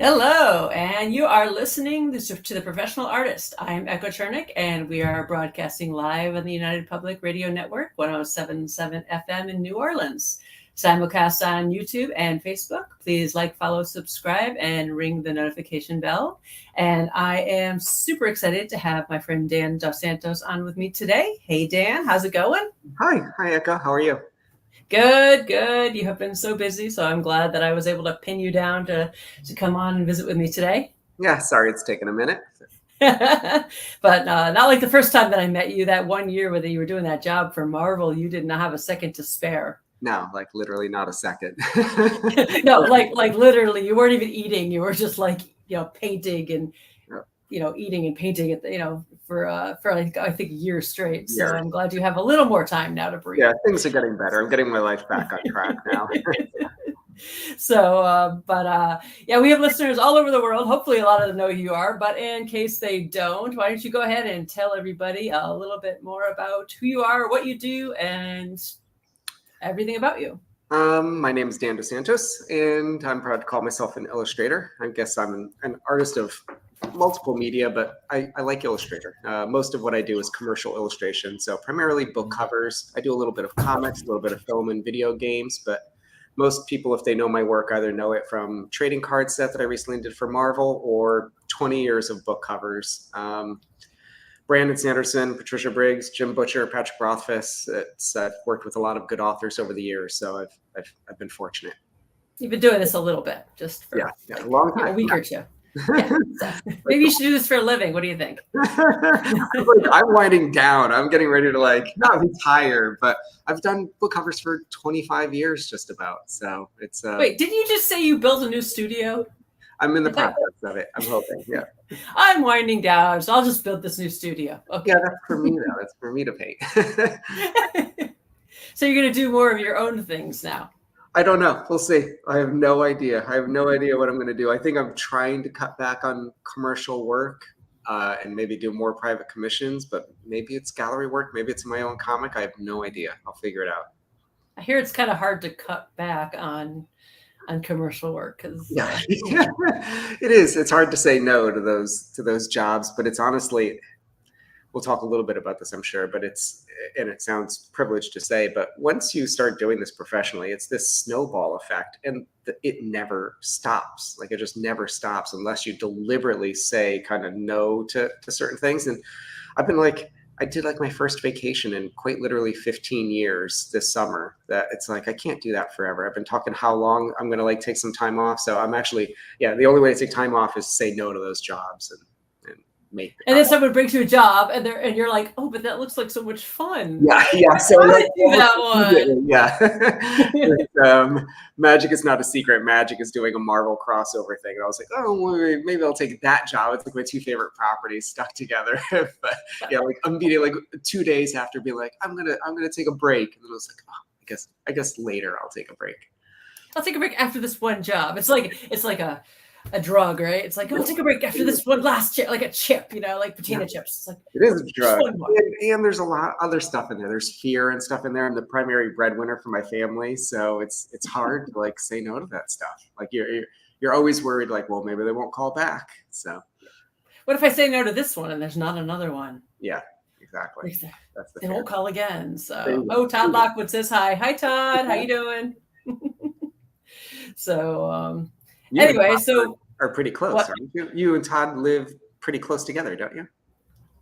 Hello, and you are listening to The Professional Artist. I'm Echo Chernick, and we are broadcasting live on the United Public Radio Network, 107.7 FM in New Orleans. Simulcast on YouTube and Facebook. Please like, follow, subscribe, and ring the notification bell. And I am super excited to have my friend Dan Dos Santos on with me today. Hey, Dan, how's it going? Hi, Echo. How are you? Good. You have been so busy, so I'm glad that I was able to pin you down to come on and visit with me today. Yeah, sorry it's taken a minute. But not like the first time that I met you, that 1 year where you were doing that job for Marvel, you did not have a second to spare. No, like literally not a second. No, like literally, you weren't even eating. You were just like, painting and, eating and painting it, for like, I think a year straight. So I'm glad you have a little more time now to breathe. Yeah, things are getting better. I'm getting my life back on track now. So, we have listeners all over the world. Hopefully a lot of them know who you are, but in case they don't, why don't you go ahead and tell everybody a little bit more about who you are, what you do, and everything about you. My name is Dan Dos Santos, and I'm proud to call myself an illustrator. I guess I'm an artist of multiple media, but I like Illustrator. Most of what I do is commercial illustration, so primarily book covers. I do a little bit of comics, a little bit of film and video games, but most people, if they know my work, either know it from trading card set that I recently did for Marvel or 20 years of book covers. Brandon Sanderson, Patricia Briggs, Jim Butcher, Patrick Rothfuss. I've worked with a lot of good authors over the years, so I've been fortunate. You've been doing this a little bit, just for a long time, a week or two. Yeah, so maybe you should do this for a living. What do you think? I'm winding down. I'm getting ready to not retire, but I've done book covers for 25 years, just about. So it's. Wait, didn't you just say you built a new studio? I'm in the process of it. I'm hoping. Yeah. I'm winding down, so I'll just build this new studio. Okay. Yeah, that's for me though. That's for me to paint. So you're going to do more of your own things now? I don't know. We'll see. I have no idea. I have no idea what I'm going to do. I think I'm trying to cut back on commercial work and maybe do more private commissions, but maybe it's gallery work. Maybe it's my own comic. I have no idea. I'll figure it out. I hear it's kind of hard to cut back on commercial work because it is. It's hard to say no to those jobs, but it's honestly, we'll talk a little bit about this, I'm sure, but it sounds privileged to say, but once you start doing this professionally, it's this snowball effect, and it never stops. Like, it just never stops unless you deliberately say kind of no to certain things. And I've been I did my first vacation in quite literally 15 years this summer. That it's I can't do that forever. I've been talking how long I'm going to take some time off. So I'm actually, the only way to take time off is to say no to those jobs and make. And then someone brings you a job and you're like, oh, but that looks like so much fun. Yeah. So I do that one. Yeah. Magic is not a secret. Magic is doing a Marvel crossover thing. And I was like, oh, maybe I'll take that job. It's my two favorite properties stuck together. But immediately, 2 days after being I'm gonna take a break, and then I was like, oh, I guess later I'll take a break. I'll take a break after this one job. It's like a drug, right? It's I'll take a break after this one last chip, like a chip, like potato chips. It's it is a drug. And there's a lot of other stuff in there. There's fear and stuff in there. I'm the primary breadwinner for my family, so it's hard to say no to that stuff. You're always worried, well, maybe they won't call back. So what if I say no to this one and there's not another one? Yeah, exactly. That's they won't call again. So Todd Lockwood says hi. Hi, Todd. How you doing? So anyway, so are pretty close, aren't you? You and Todd live pretty close together, don't you?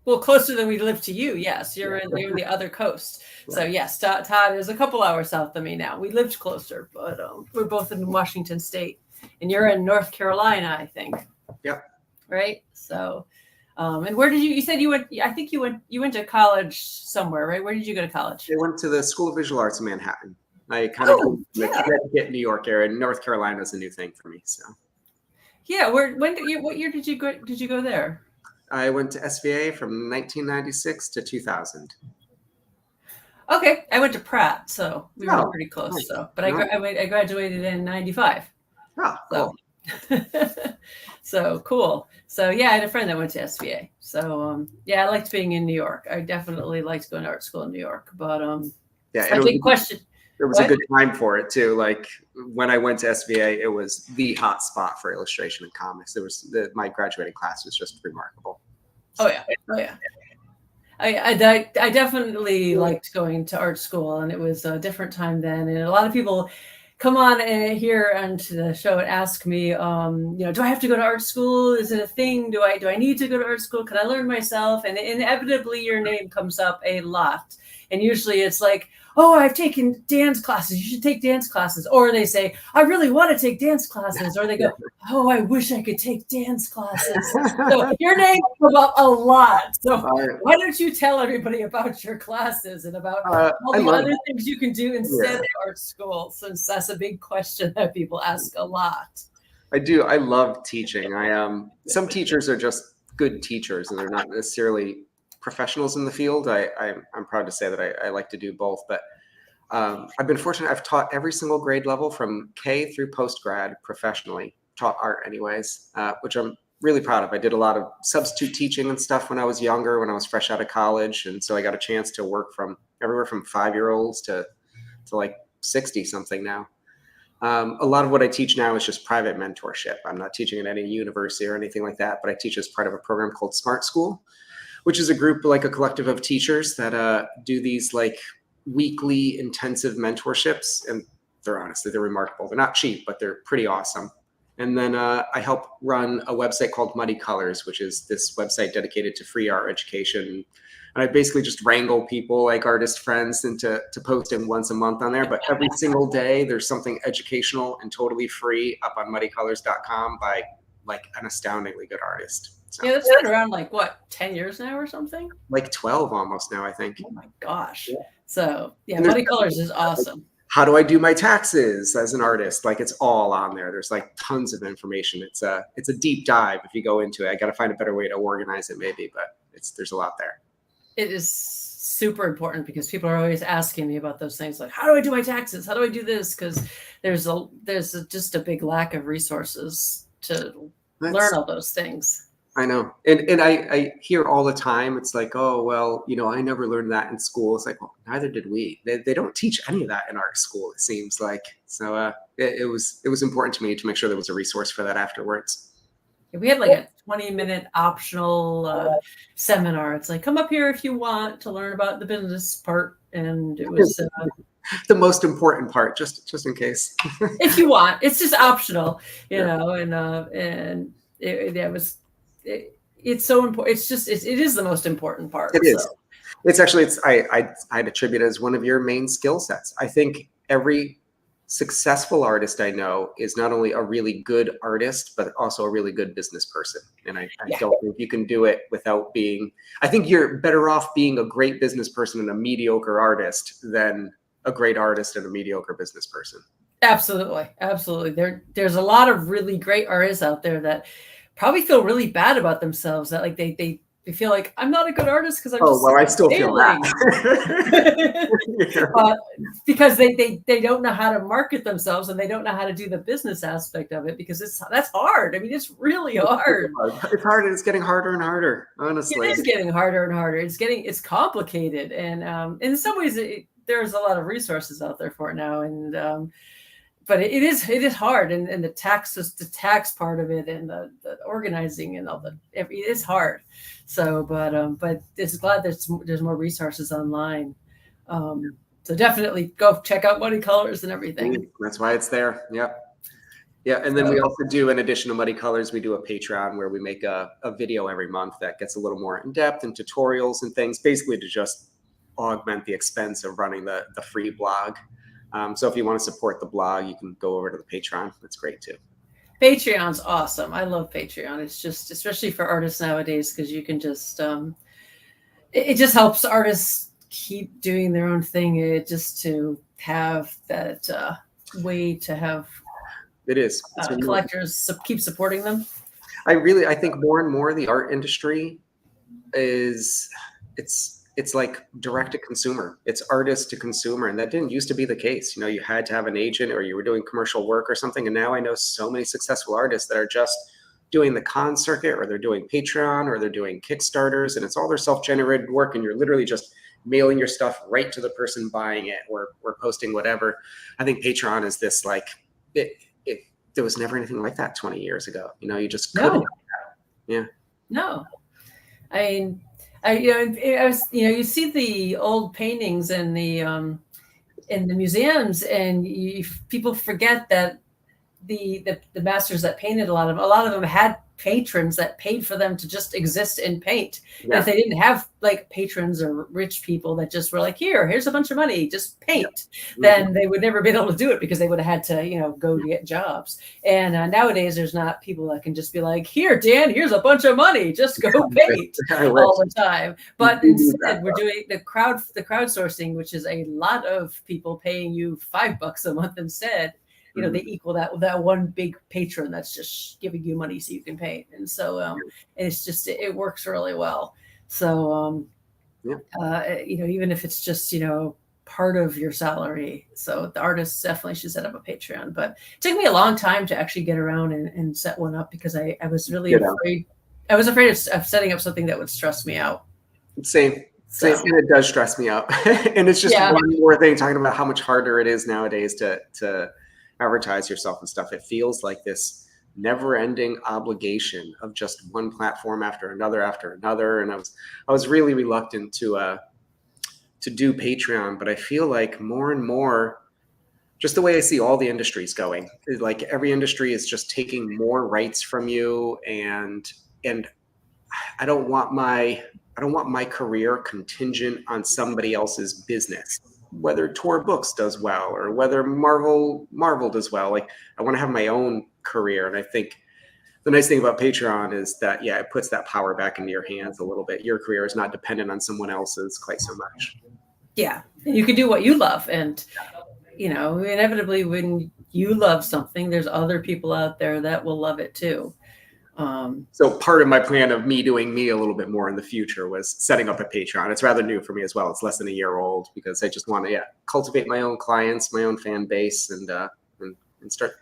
Well, closer than we live to you. Yes, you're in the other coast. Right. So yes, Todd is a couple hours south of me now. We lived closer, but we're both in Washington State, and you're in North Carolina, I think. Yep. Right. So, and where did you said you went? I think you went to college somewhere, right? Where did you go to college? I went to the School of Visual Arts in Manhattan. I kind of Connecticut, New York area. North Carolina is a new thing for me. So, yeah. What year did you go? Did you go there? I went to SVA from 1996 to 2000. Okay, I went to Pratt, so we were pretty close. Nice. So, but I graduated in 95. Oh, cool. So cool. So yeah, I had a friend that went to SVA. So I liked being in New York. I definitely liked going to art school in New York. But yeah, I think question. There was a good time for it too. Like when I went to SVA, it was the hot spot for illustration and comics. My graduating class was just remarkable. Oh yeah, oh yeah. I definitely liked going to art school, and it was a different time then. And a lot of people come on here onto the show and ask me, do I have to go to art school? Is it a thing? Do I need to go to art school? Can I learn myself? And inevitably your name comes up a lot. And usually it's like, oh, I've taken dance classes. You should take dance classes. Or they say, I really want to take dance classes. Or they go, oh, I wish I could take dance classes. So your name comes up a lot. So why don't you tell everybody about your classes and about all the other things you can do instead of art school, since that's a big question that people ask a lot. I do. I love teaching. Some teachers are just good teachers, and they're not necessarily professionals in the field. I'm proud to say that I like to do both, but I've been fortunate. I've taught every single grade level from K through post-grad professionally, taught art anyways, which I'm really proud of. I did a lot of substitute teaching and stuff when I was younger, when I was fresh out of college. And so I got a chance to work from everywhere from 5-year-olds to like 60 something now. A lot of what I teach now is just private mentorship. I'm not teaching at any university or anything like that, but I teach as part of a program called Smart School, which is a group, like a collective of teachers that do these like weekly intensive mentorships. And honestly, they're remarkable. They're not cheap, but they're pretty awesome. And then I help run a website called Muddy Colors, which is this website dedicated to free art education. And I basically just wrangle people like artist friends into posting once a month on there. But every single day, there's something educational and totally free up on muddycolors.com by like an astoundingly good artist. So, yeah, that's been around like what, 10 years now or something? Like 12 almost now, I think. Oh my gosh. Yeah. So yeah, Muddy Colors is awesome. How do I do my taxes as an artist? Like it's all on there. There's like tons of information. It's a deep dive if you go into it. I got to find a better way to organize it maybe, but there's a lot there. It is super important because people are always asking me about those things. Like, how do I do my taxes? How do I do this? Because there's just a big lack of resources to learn all those things. I know. And I hear all the time, it's like, oh, well, I never learned that in school. It's like, well, neither did we. They don't teach any of that in art school, it seems like. So it was important to me to make sure there was a resource for that afterwards. We had like a 20-minute optional seminar. It's like, come up here if you want to learn about the business part. And it was the most important part, just in case. If you want. It's just optional, know, and it was... It's so important. It is the most important part. It is. It's actually, I'd attribute it as one of your main skill sets. I think every successful artist I know is not only a really good artist, but also a really good business person. And I don't think you can do it without I think you're better off being a great business person and a mediocre artist than a great artist and a mediocre business person. Absolutely. Absolutely. There's a lot of really great artists out there that probably feel really bad about themselves, that like they feel like I'm not a good artist because I'm I still feel that. Because they don't know how to market themselves and they don't know how to do the business aspect of it, because that's hard. I mean, it's really hard. It's hard, and it's getting harder and harder. Honestly, it is getting harder and harder. It's complicated, and in some ways, there's a lot of resources out there for it now, and. But it is hard, and the tax part of it, and the organizing and all it is hard. So, but it's glad there's more resources online. So definitely go check out Muddy Colors and everything. That's why it's there. Yep. Yeah, and then we also do, in addition to Muddy Colors, we do a Patreon where we make a video every month that gets a little more in depth and tutorials and things, basically to just augment the expense of running the free blog. So if you want to support the blog, you can go over to the Patreon. That's great too. Patreon's awesome. I love Patreon. It's just, especially for artists nowadays, because you can just, it just helps artists keep doing their own thing. It just to have that way to have collectors keep supporting them. I think more and more the art industry it's like direct to consumer. It's artist to consumer. And that didn't used to be the case. You had to have an agent or you were doing commercial work or something. And now I know so many successful artists that are just doing the con circuit, or they're doing Patreon, or they're doing Kickstarters, and it's all their self-generated work. And you're literally just mailing your stuff right to the person buying it or posting whatever. I think Patreon is this like, there was never anything like that 20 years ago. You just couldn't. Yeah. No. I mean, I was, you see the old paintings in the museums, and people forget that the masters that painted a lot of them had patrons that paid for them to just exist and paint. Yeah. And if they didn't have like patrons or rich people that just were like, here's a bunch of money, just paint, then they would never been able to do it because they would have had to, go to get jobs. And nowadays there's not people that can just be like, here, Dan, here's a bunch of money, just go paint all the time. But instead we're doing the crowdsourcing, which is a lot of people paying you $5 a month instead. They equal that one big patron that's just giving you money so you can paint. And so and it's just, it works really well. So, even if it's just, part of your salary. So the artists definitely should set up a Patreon. But it took me a long time to actually get around and set one up because I was really afraid. I was afraid of setting up something that would stress me out. Same. It does stress me out. And it's just one more thing talking about how much harder it is nowadays to advertise yourself and stuff. It feels like this never-ending obligation of just one platform after another. And I was really reluctant to do Patreon, but I feel like more and more, just the way I see all the industries going, like every industry is just taking more rights from you, and I don't want my career contingent on somebody else's business. Whether Tor Books does well or whether Marvel does well. Like, I want to have my own career. And I think the nice thing about Patreon is that, it puts that power back into your hands a little bit. Your career is not dependent on someone else's quite so much. Yeah. You can do what you love. And, inevitably when you love something, there's other people out there that will love it too. So part of my plan of me doing me a little bit more in the future was setting up a Patreon. It's rather new for me as well. It's less than a year old because I just want to cultivate my own clients, my own fan base, and start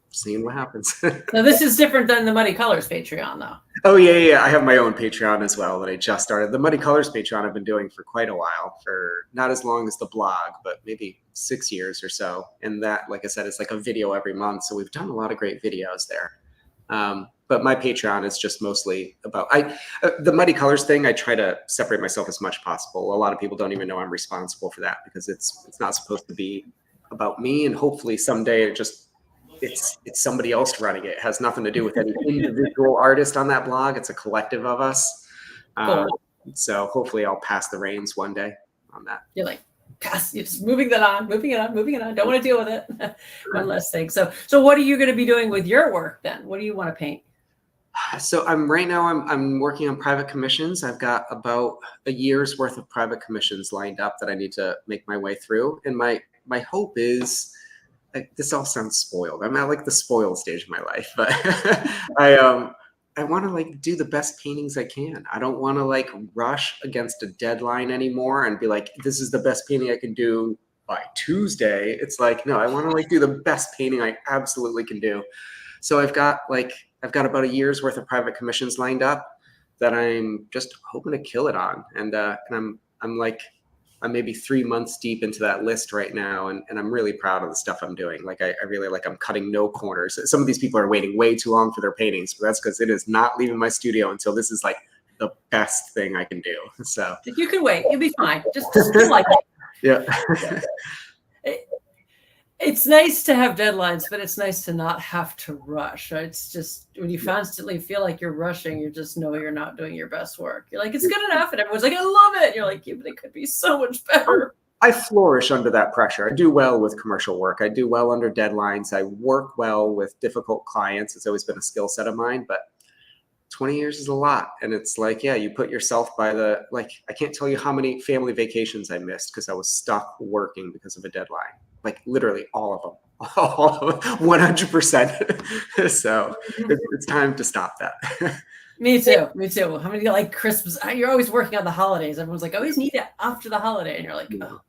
seeing what happens. Now this is different than the Muddy Colors Patreon, though. Oh yeah. I have my own Patreon as well that I just started. The Muddy Colors Patreon I've been doing for quite a while, for not as long as the blog, but maybe 6 years or so. And that, like I said, it's like a video every month. So we've done a lot of great videos there. But my Patreon is just mostly about the Muddy Colors thing. I try to separate myself as much as possible. A lot of people don't even know I'm responsible for that because it's not supposed to be about me. And hopefully someday it's somebody else running it. It has nothing to do with any individual artist on that blog. It's a collective of us. Cool. So hopefully I'll pass the reins one day on that. You're like, you're just moving it on. Don't want to deal with it. One less thing. So what are you going to be doing with your work then? What do you want to paint? So I'm working on private commissions. I've got about a year's worth of private commissions lined up that I need to make my way through. And my hope is, this all sounds spoiled. I'm at like the spoiled stage of my life, but I want to do the best paintings I can. I don't want to rush against a deadline anymore and be like, this is the best painting I can do by Tuesday. It's like, no, I want to do the best painting I absolutely can do. So I've got about a year's worth of private commissions lined up that I'm just hoping to kill it on. And I'm maybe 3 months deep into that list right now. And I'm really proud of the stuff I'm doing. I really I'm cutting no corners. Some of these people are waiting way too long for their paintings, but that's because it is not leaving my studio until this is the best thing I can do. So you can wait. You'll be fine. Just like it. Yeah. It's nice to have deadlines, but it's nice to not have to rush. It's just when you constantly feel like you're rushing, you just know you're not doing your best work. You're like, it's good enough. And everyone's like, I love it. And you're like, yeah, but it could be so much better. I flourish under that pressure. I do well with commercial work. I do well under deadlines. I work well with difficult clients. It's always been a skill set of mine, but 20 years is a lot. And it's you put yourself by I can't tell you how many family vacations I missed because I was stuck working because of a deadline. Literally all of them, 100%. So it's time to stop that. Me too. How many Christmas? You're always working on the holidays. Everyone's like, always need it after the holiday. And you're like, oh.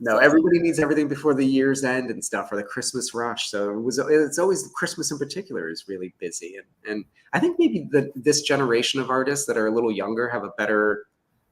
No. Everybody needs everything before the year's end and stuff, or the Christmas rush. So it's always Christmas in particular is really busy. And I think maybe this generation of artists that are a little younger have a better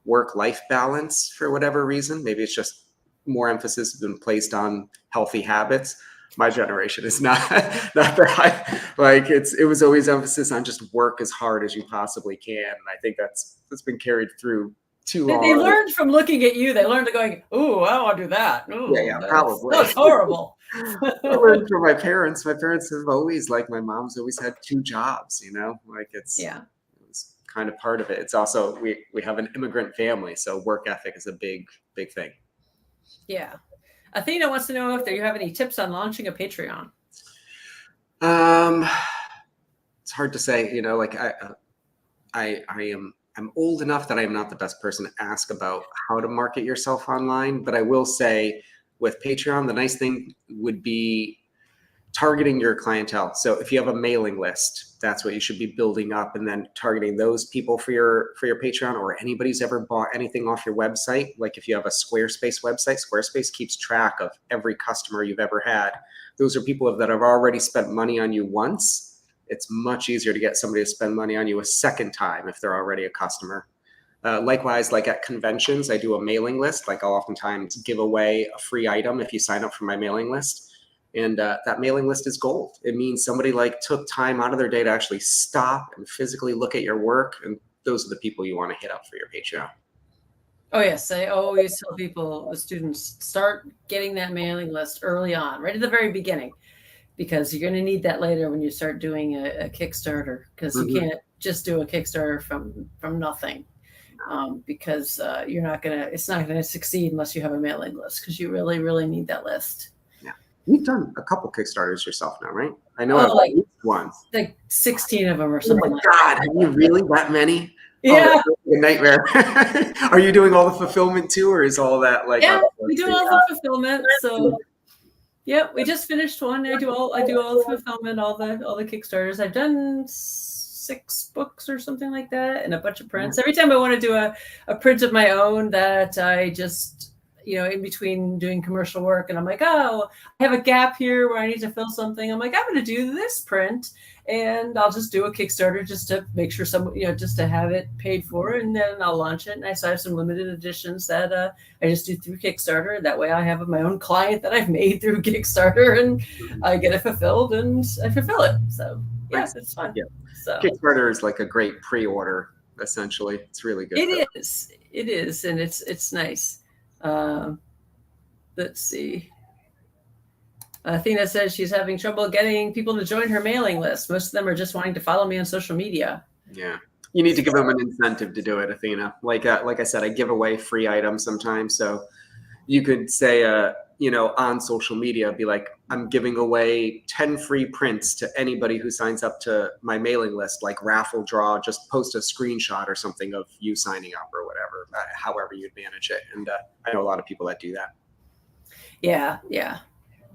work-life balance for whatever reason. Maybe it's just more emphasis has been placed on healthy habits. My generation is not that. Like it was always emphasis on just work as hard as you possibly can. And I think that's been carried through too long. They learned from looking at you. They learned to going, "Ooh, I don't want to do that." Ooh, yeah, probably. That's horrible. I learned from my parents. My parents have always, like my mom's always had 2 jobs, like it was kind of part of it. It's also, we have an immigrant family, so work ethic is a big thing. Yeah. Athena wants to know if you have any tips on launching a Patreon. It's hard to say, like I'm old enough that I am not the best person to ask about how to market yourself online, but I will say with Patreon, the nice thing would be targeting your clientele. So if you have a mailing list, that's what you should be building up, and then targeting those people for your Patreon, or anybody who's ever bought anything off your website. Like if you have a Squarespace website, Squarespace keeps track of every customer you've ever had. Those are people that have already spent money on you once. It's much easier to get somebody to spend money on you a second time if they're already a customer. Likewise, like at conventions, I do a mailing list. Like I'll oftentimes give away a free item if you sign up for my mailing list. And that mailing list is gold. It means somebody took time out of their day to actually stop and physically look at your work. And those are the people you want to hit up for your Patreon. Oh, yes. I always tell people, the students, start getting that mailing list early on, right at the very beginning, because you're going to need that later when you start doing a Kickstarter, because you can't just do a Kickstarter from nothing. Because it's not going to succeed unless you have a mailing list, because you really, really need that list. You've done a couple Kickstarters yourself now, right? I know I've like one. Like 16 of them or something. Oh my God, have you really that many? Yeah. Oh, a nightmare. Are you doing all the fulfillment too, or is all that like? Yeah, we do all the fulfillment. So yeah, we just finished one. I do all the fulfillment, all the Kickstarters. I've done 6 books or something like that, and a bunch of prints. Every time I want to do a print of my own that I just, in between doing commercial work, and I'm like, oh, I have a gap here where I need to fill something. I'm like, I'm going to do this print, and I'll just do a Kickstarter just to make sure just to have it paid for, and then I'll launch it. And I have some limited editions that I just do through Kickstarter. That way I have my own client that I've made through Kickstarter, and I get it fulfilled and I fulfill it. So yeah, it's fun. Yeah. So Kickstarter is like a great pre-order, essentially. It's really good. It is, and it's nice. Let's see. Athena says she's having trouble getting people to join her mailing list. Most of them are just wanting to follow me on social media. Yeah, you need to give them an incentive to do it, Athena. Like I said, I give away free items sometimes, so you could say, on social media, be like, I'm giving away 10 free prints to anybody who signs up to my mailing list, like raffle draw, just post a screenshot or something of you signing up or whatever, however you'd manage it. And I know a lot of people that do that. Yeah,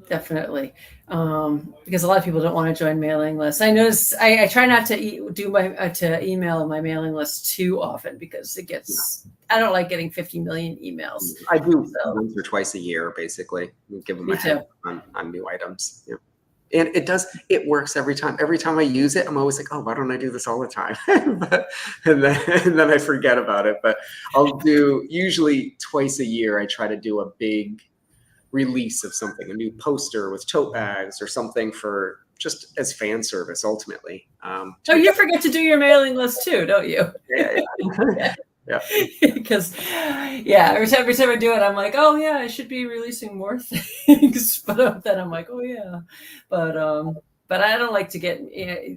definitely. Because a lot of people don't want to join mailing lists. I notice I try not to to email my mailing list too often, because it gets, I don't like getting 50 million emails. I do once or twice a year, basically. Give them a head on new items. Yeah. And it works every time. Every time I use it, I'm always like, oh, why don't I do this all the time? and then I forget about it. But I'll do, usually twice a year, I try to do a big release of something, a new poster with tote bags or something, for just as fan service ultimately. You forget to do your mailing list too, don't you? Yeah. Because every time I do it, I'm like, oh yeah, I should be releasing more things. But then I'm like, oh yeah, but I don't like to get.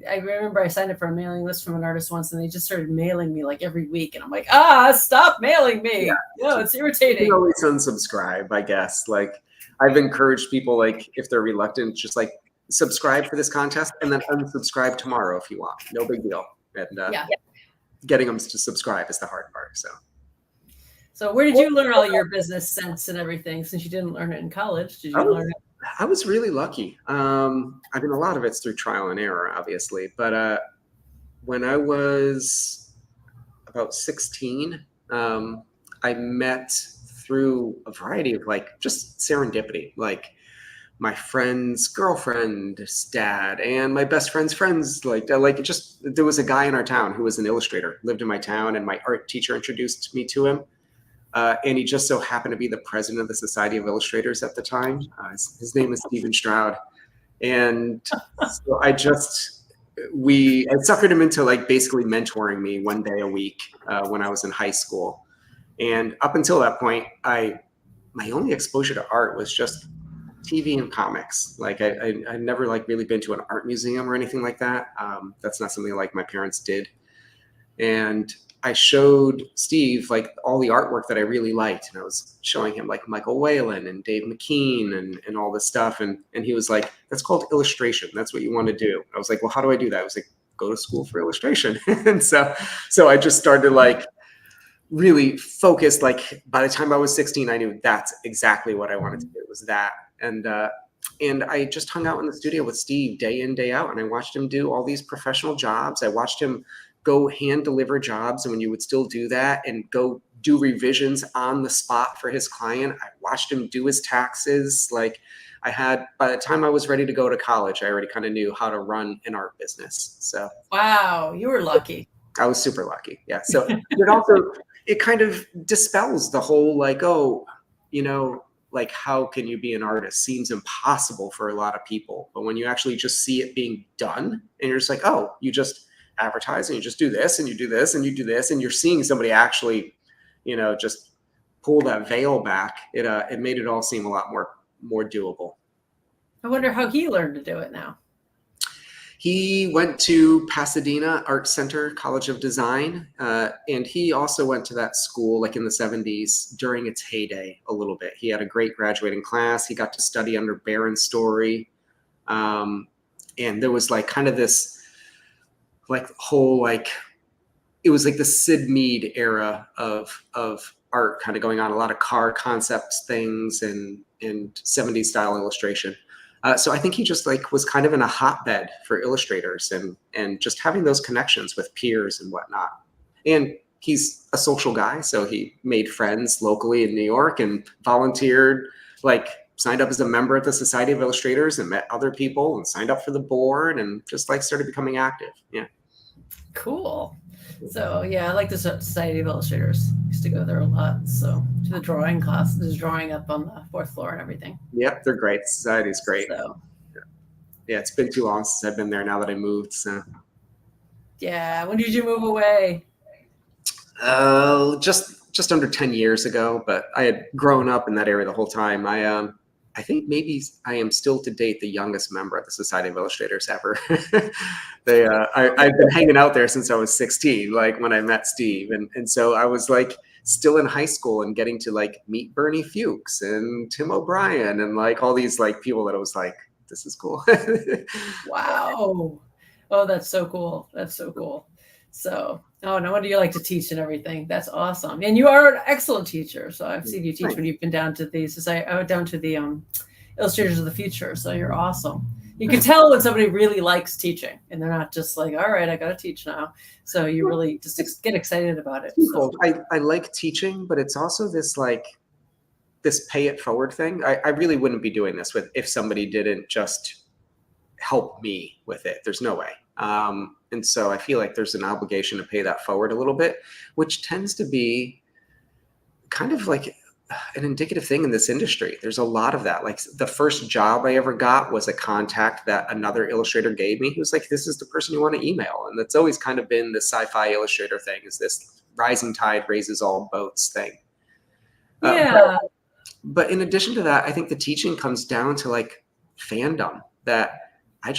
I remember I signed up for a mailing list from an artist once, and they just started mailing me like every week, and I'm like, stop mailing me. Yeah. No, it's irritating. You always unsubscribe, I guess. Like I've encouraged people, like if they're reluctant, just like subscribe for this contest and then unsubscribe tomorrow if you want. No big deal. And getting them to subscribe is the hard part. So where did you learn all your business sense and everything, since you didn't learn it in college? Did you learn it? I was really lucky. I mean, a lot of it's through trial and error, obviously. But when I was about 16, I met through a variety of just serendipity. Like my friend's girlfriend's dad and my best friend's friends. Just there was a guy in our town who was an illustrator, lived in my town, and my art teacher introduced me to him. And he just so happened to be the president of the Society of Illustrators at the time. His name is Stephen Stroud. And so I suckered him into like basically mentoring me one day a week when I was in high school. And up until that point, my only exposure to art was just TV and comics. Like I'd never like really been to an art museum or anything like that. That's not something like my parents did. And I showed Steve like all the artwork that I really liked. And I was showing him like Michael Whalen and Dave McKean and all this stuff. And he was like, that's called illustration. That's what you want to do. I was like, well, how do I do that? I was like, go to school for illustration. And so I just started like really focused. Like by the time I was 16, I knew that's exactly what I wanted to do, was that. And I just hung out in the studio with Steve day in, day out. And I watched him do all these professional jobs. I watched him go hand deliver jobs, and when you would still do that, and go do revisions on the spot for his client. I watched him do his taxes. Like by the time I was ready to go to college, I already kind of knew how to run an art business. So wow, you were lucky. I was super lucky. Yeah. So it kind of dispels the whole like, oh, like how can you be an artist? Seems impossible for a lot of people. But when you actually just see it being done, and you're just like, oh, you just advertise and you just do this and you do this and you do this, and you're seeing somebody actually, just pull that veil back. It made it all seem a lot more doable. I wonder how he learned to do it now. He went to Pasadena Art Center College of Design, and he also went to that school like in the 70s during its heyday a little bit. He had a great graduating class. He got to study under Baron Story, and there was like kind of this like whole like it was like the Sid Mead era of art kind of going on, a lot of car concepts things and 70s style illustration. So I think he just like was kind of in a hotbed for illustrators and just having those connections with peers and whatnot. And he's a social guy, so he made friends locally in New York and volunteered, like signed up as a member of the Society of Illustrators and met other people and signed up for the board and just like started becoming active. Yeah. Cool. So yeah, I like the Society of Illustrators. Used to go there a lot. So to the drawing class, there's drawing up on the 4th floor and everything. Yep, they're great. Society's great. So yeah, it's been too long since I've been there now that I moved. So yeah, when did you move away? Just under 10 years ago, but I had grown up in that area the whole time. I think maybe I am still to date the youngest member of the Society of Illustrators ever. I've been hanging out there since I was 16, like when I met Steve. And so I was like still in high school and getting to like meet Bernie Fuchs and Tim O'Brien and like all these like people that I was like, this is cool. Wow. Oh, that's so cool. That's so cool. So, oh, no wonder you like to teach and everything. That's awesome. And you are an excellent teacher. So I've seen you teach when you've been down to the society, down to the Illustrators of the Future. So you're awesome. You can tell when somebody really likes teaching and they're not just like, all right, I got to teach now. So you really just get excited about it. So. I like teaching, but it's also this like this pay it forward thing. I really wouldn't be doing this if somebody didn't just help me with it. There's no way. And so I feel like there's an obligation to pay that forward a little bit, which tends to be kind of like an indicative thing in this industry. There's a lot of that. Like the first job I ever got was a contact that another illustrator gave me. He was like, this is the person you want to email. And that's always kind of been the sci-fi illustrator thing, is this rising tide raises all boats thing. Yeah. But in addition to that, I think the teaching comes down to like fandom, that I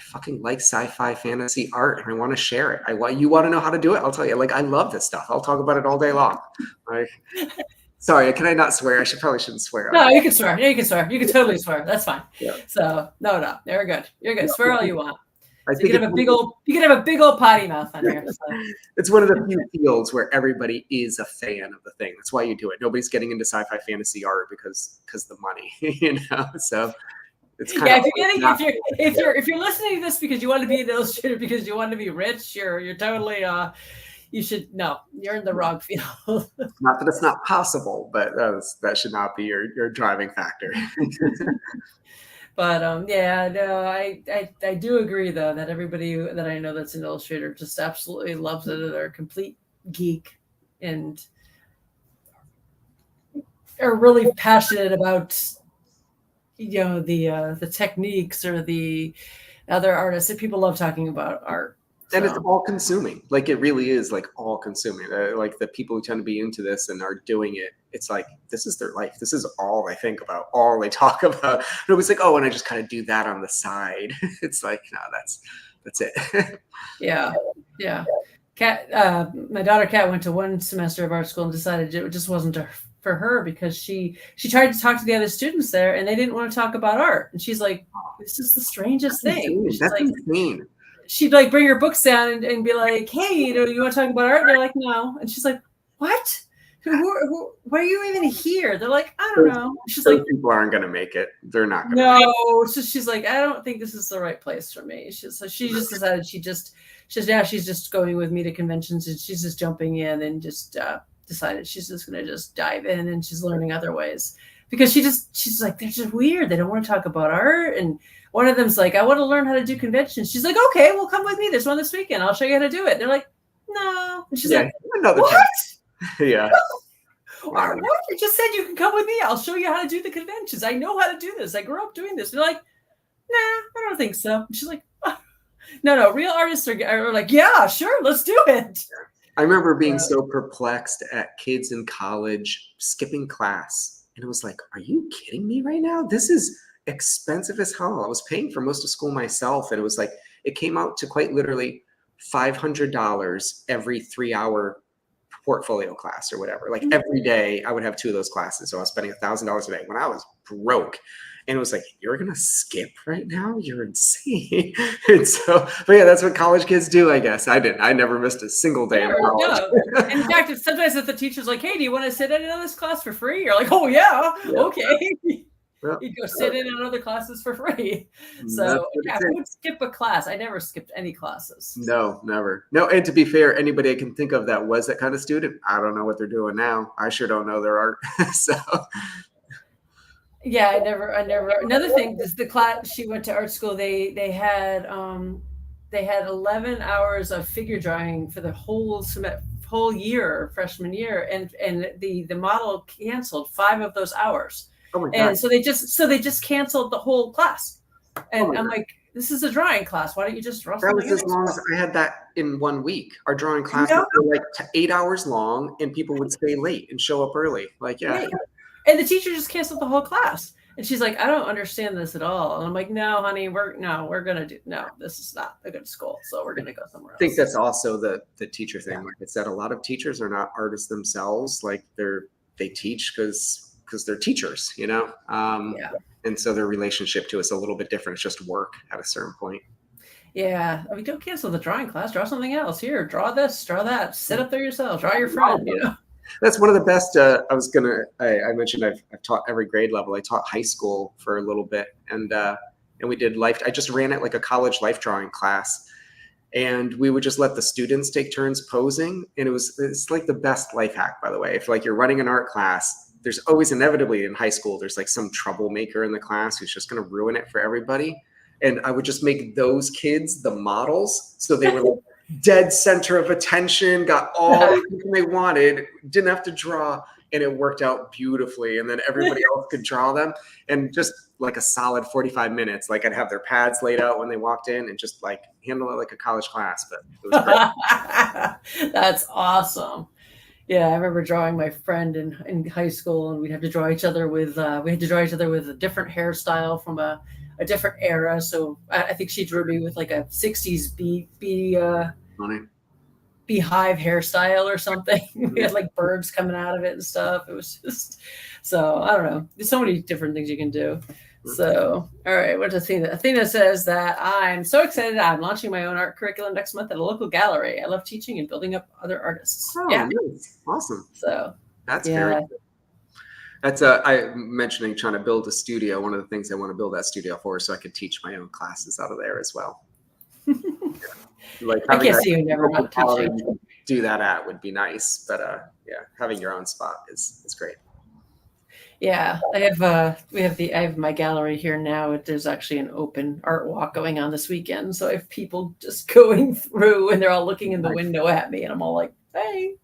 fucking like sci-fi fantasy art and I want to share it. You want to know how to do it? I'll tell you. Like, I love this stuff. I'll talk about it all day long. Like, sorry, can I not swear? Probably shouldn't swear. No, you can swear. Yeah, you can swear. You can totally swear. That's fine. Yeah. So no, you're good. You're good. Swear all you want. So you can have a big old potty mouth on here. So. It's one of the few fields where everybody is a fan of the thing. That's why you do it. Nobody's getting into sci-fi fantasy art because the money, So it's kind of if you're listening to this because you want to be an illustrator because you want to be rich, you're totally you should no, you're in the wrong field. Not that it's not possible, but that should not be your driving factor. But yeah, no, I do agree though that everybody that I know that's an illustrator just absolutely loves it. They're a complete geek and are really passionate about the techniques or the other artists. And people love talking about art. And it's So all consuming. Like, it really is like all consuming. Like, the people who tend to be into this and are doing it, it's like, this is their life. This is all they think about, all they talk about. Nobody's like, oh, and I just kind of do that on the side. It's like, no, that's it. yeah. Kat, my daughter Kat went to one semester of art school and decided it just wasn't for her because she tried to talk to the other students there and they didn't want to talk about art. And she's like, this is the strangest thing. She's That's like, insane. She'd like bring her books down and be like, hey, you want to talk about art? And they're like, no. And she's like, what? Why are you even here? They're like, I don't know. She's like, people aren't going to make it. They're not going to. No. So she's like, I don't think this is the right place for me. She just decided she's just going with me to conventions and she's just jumping in and just decided she's just going to just dive in and she's learning other ways because she's like, they're just weird. They don't want to talk about art. And one of them's like, I want to learn how to do conventions. She's like, okay, well, come with me. There's one this weekend. I'll show you how to do it. And they're like, no. And she's like, what? Yeah. What? You just said you can come with me. I'll show you how to do the conventions. I know how to do this. I grew up doing this. And they're like, nah, I don't think so. And she's like, oh. No. Real artists are like, yeah, sure, let's do it. I remember being so perplexed at kids in college skipping class. And it was like, are you kidding me right now? This is expensive as hell. I was paying for most of school myself. And it was like, it came out to quite literally $500 every 3-hour portfolio class or whatever. Like every day I would have 2 of those classes. So I was spending $1,000 a day when I was broke. And it was like, you're going to skip right now? You're insane. And so, but yeah, that's what college kids do, I guess. I didn't. I never missed a single day of college. No. In fact, sometimes if the teacher's like, hey, do you want to sit in another class for free? You're like, oh, yeah. Okay. Yeah. You go sit in other classes for free. So yeah, I would skip a class. I never skipped any classes. No, never. No, and to be fair, anybody I can think of that was that kind of student, I don't know what they're doing now. I sure don't know their art. So yeah, I never. Another thing is the class she went to art school. They had 11 hours of figure drawing for the whole year, freshman year, and the model canceled 5 of those hours. Oh my God. And so they just canceled the whole class. And I'm like, this is a drawing class. Why don't you just draw? That was as long as I had that in 1 week. Our drawing class was like 8 hours long, and people would stay late and show up early. Like, yeah. Right. And the teacher just canceled the whole class. And she's like, I don't understand this at all. And I'm like, no, honey, this is not a good school. So we're going to go somewhere else. I think that's also the teacher thing. Like I said, a lot of teachers are not artists themselves. Like they teach because they're teachers, you know? And so their relationship to it's a little bit different. It's just work at a certain point. Yeah. I mean, don't cancel the drawing class. Draw something else. Here, draw this, draw that. Sit up there yourself. Draw your friend, you know? That's one of the best. I mentioned I've taught every grade level. I taught high school for a little bit, and we did life. I just ran it like a college life drawing class, and we would just let the students take turns posing, and it's like the best life hack, by the way. If like you're running an art class, there's always inevitably in high school there's like some troublemaker in the class who's just going to ruin it for everybody, and I would just make those kids the models, so they were like dead center of attention, got all everything they wanted, didn't have to draw, and it worked out beautifully. And then everybody else could draw them, and just like a solid 45 minutes, like I'd have their pads laid out when they walked in and just like handle it like a college class. But it was great. That's awesome. Yeah, I remember drawing my friend in high school, and we'd have to draw each other with a different hairstyle from a different era. So I think she drew me with like a 60s beehive hairstyle or something. We had like birds coming out of it and stuff. It was just, so I don't know. There's so many different things you can do. So, all right. What's Athena? Athena says that I'm so excited. I'm launching my own art curriculum next month at a local gallery. I love teaching and building up other artists. Oh, yeah. Nice. Awesome. So that's very good. That's I'm mentioning trying to build a studio. One of the things I want to build that studio for, so I could teach my own classes out of there as well. Like I can't see you never not teaching. Do that at would be nice, but yeah, having your own spot is great. Yeah, I have my gallery here now. There's actually an open art walk going on this weekend. So I have people just going through and they're all looking in the window at me and I'm all like, hey.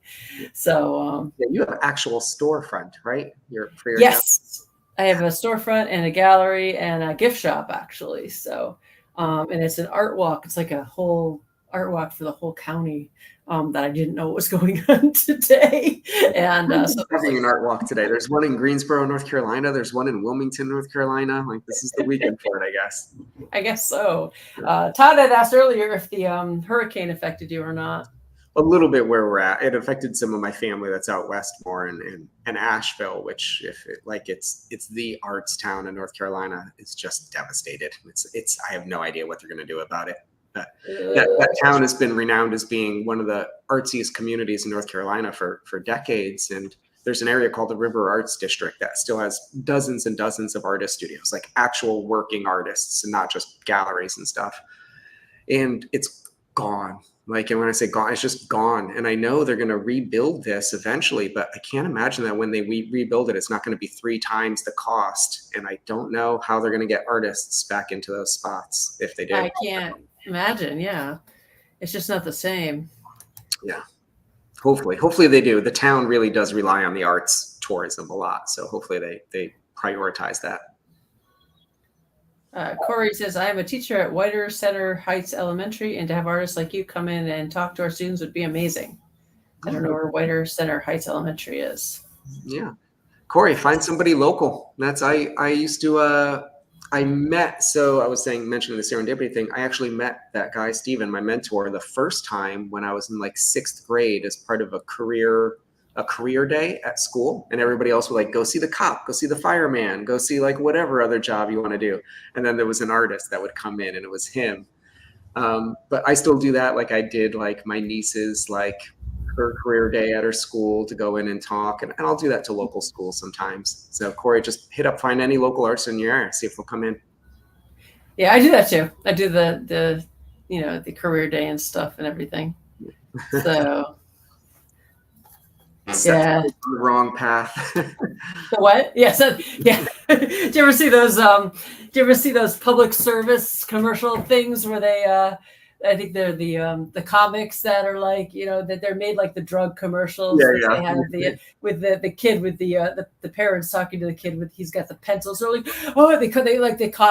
So Yeah, you have an actual storefront, right? For your gallery. yes, I have a storefront and a gallery and a gift shop actually. So and it's an art walk. It's like a whole art walk for the whole county that I didn't know was going on today. And so there's Having like an art walk today. There's one in Greensboro, North Carolina. There's one in Wilmington, North Carolina. Like this is the weekend for it, I guess. I guess so. Todd had asked earlier if the hurricane affected you or not. A little bit where we're at. It affected some of my family that's out west more in Asheville, which it's the arts town in North Carolina. It's just devastated. I have no idea what they're going to do about it. That town has been renowned as being one of the artsiest communities in North Carolina for decades. And there's an area called the River Arts District that still has dozens and dozens of artist studios, like actual working artists and not just galleries and stuff. And it's gone. Like, and when I say gone, it's just gone. And I know they're going to rebuild this eventually, but I can't imagine that when they rebuild it, it's not going to be 3 times the cost. And I don't know how they're going to get artists back into those spots if they do. I can't imagine. Yeah. It's just not the same. Yeah. Hopefully they do. The town really does rely on the arts tourism a lot. So hopefully they prioritize that. Corey says, I am a teacher at Whiter Center Heights Elementary, and to have artists like you come in and talk to our students would be amazing. I don't know where Whiter Center Heights Elementary is. Yeah. Corey, find somebody local. I used to, I was mentioning the serendipity thing. I actually met that guy, Steven, my mentor, the first time when I was in like 6th grade as part of a career day at school, and everybody else would like go see the cop, go see the fireman, go see like whatever other job you want to do. And then there was an artist that would come in and it was him. But I still do that. Like I did like my niece's, like her career day at her school to go in and talk. And I'll do that to local schools sometimes. So Corey, just find any local artists in your area, see if they'll come in. Yeah, I do that too. I do the career day and stuff and everything. So yeah, the wrong path. The what? Yes, yeah. Do you ever see those? Do you ever see those public service commercial things where they? I think they're the comics that are like, that they're made like the drug commercials. Yeah. They have with the kid with the parents talking to the kid with he's got the pencils. They're like, oh, they caught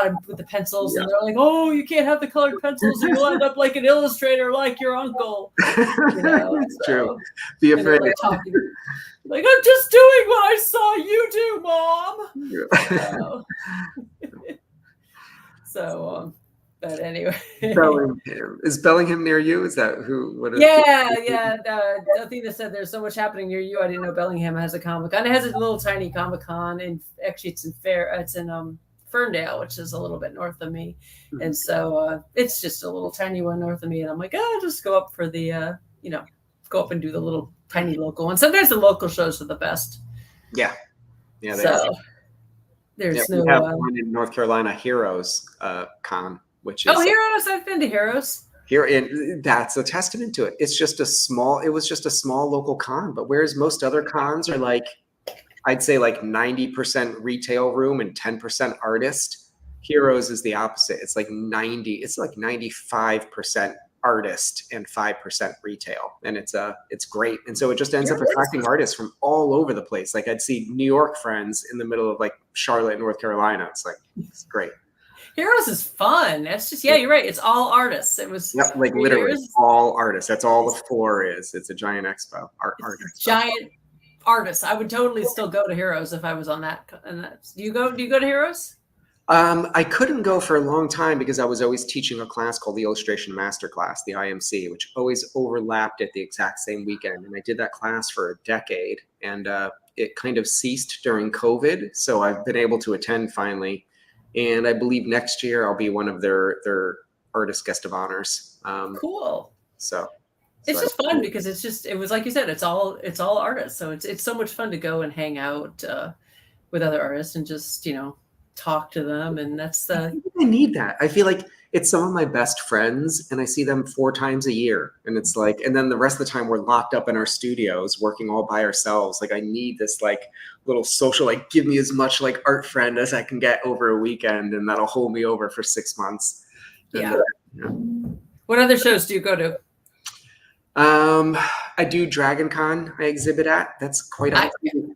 him with the pencils, and they're like, oh, you can't have the colored pencils, or you'll end up like an illustrator like your uncle. It's true. Be afraid. Like, I'm just doing what I saw you do, Mom. So but anyway. Is Bellingham near you? Is that who? What is yeah. Athena said there's so much happening near you. I didn't know Bellingham has a Comic-Con. It has a little tiny Comic-Con, and actually it's in Ferndale, which is a little bit north of me. Mm-hmm. And so it's just a little tiny one north of me. And I'm like, I'll just go up for the, go up and do the little tiny local one. Sometimes the local shows are the best. Yeah. So there's we have one in North Carolina, Heroes Con. Which is Heroes! I've been to Heroes. That's a testament to it. It was just a small local con, but whereas most other cons are like, I'd say like 90% retail room and 10% artist, Heroes is the opposite. It's like 95% artist and 5% retail. And it's great. And so it just ends up attracting artists from all over the place. Like I'd see New York friends in the middle of like Charlotte, North Carolina. It's great. Heroes is fun. That's just, you're right. It's all artists. It was literally all artists. That's all the floor is. It's a giant expo. Giant artists. I would totally still go to Heroes if I was on that. Do you go to Heroes? I couldn't go for a long time because I was always teaching a class called the Illustration Masterclass, the IMC, which always overlapped at the exact same weekend. And I did that class for a decade, and it kind of ceased during COVID. So I've been able to attend finally. And I believe next year I'll be one of their artist guest of honors. Cool. So it's just fun because it was like you said, it's all artists. So it's so much fun to go and hang out with other artists and just, talk to them, and that's the. I need that. I feel like it's some of my best friends, and I see them 4 times a year, and it's like, and then the rest of the time we're locked up in our studios working all by ourselves. Like I need this like little social, like give me as much like art friend as I can get over a weekend, and that'll hold me over for 6 months. Yeah. What other shows do you go to? I do Dragon Con. I exhibit at. That's quite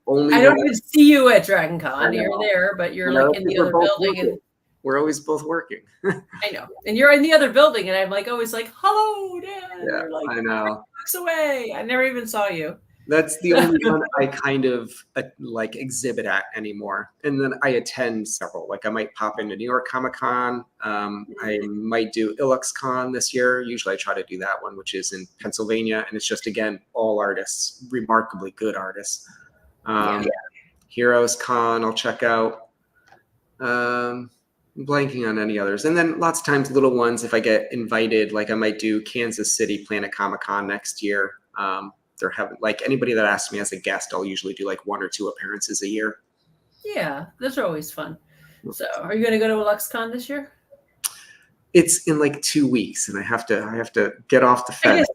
only. I don't even see you at Dragon Con. You're there, but you're like in the other building, and we're always both working. I know, and you're in the other building, and I'm like always like, "Hello, Dan." Yeah, like, I know. Blocks away. I never even saw you. That's the only one I kind of like exhibit at anymore. And then I attend several. Like I might pop into New York Comic Con. I might do IlluxCon this year. Usually I try to do that one, which is in Pennsylvania. And it's just, again, all artists, remarkably good artists. Heroes Con I'll check out. I'm blanking on any others. And then lots of times little ones, if I get invited, like I might do Kansas City Planet Comic Con next year. They're having like anybody that asks me as a guest, I'll usually do like 1 or 2 appearances a year. Yeah, those are always fun. So are you going to go to LuxCon this year? It's in like 2 weeks, and I have to get off the fence.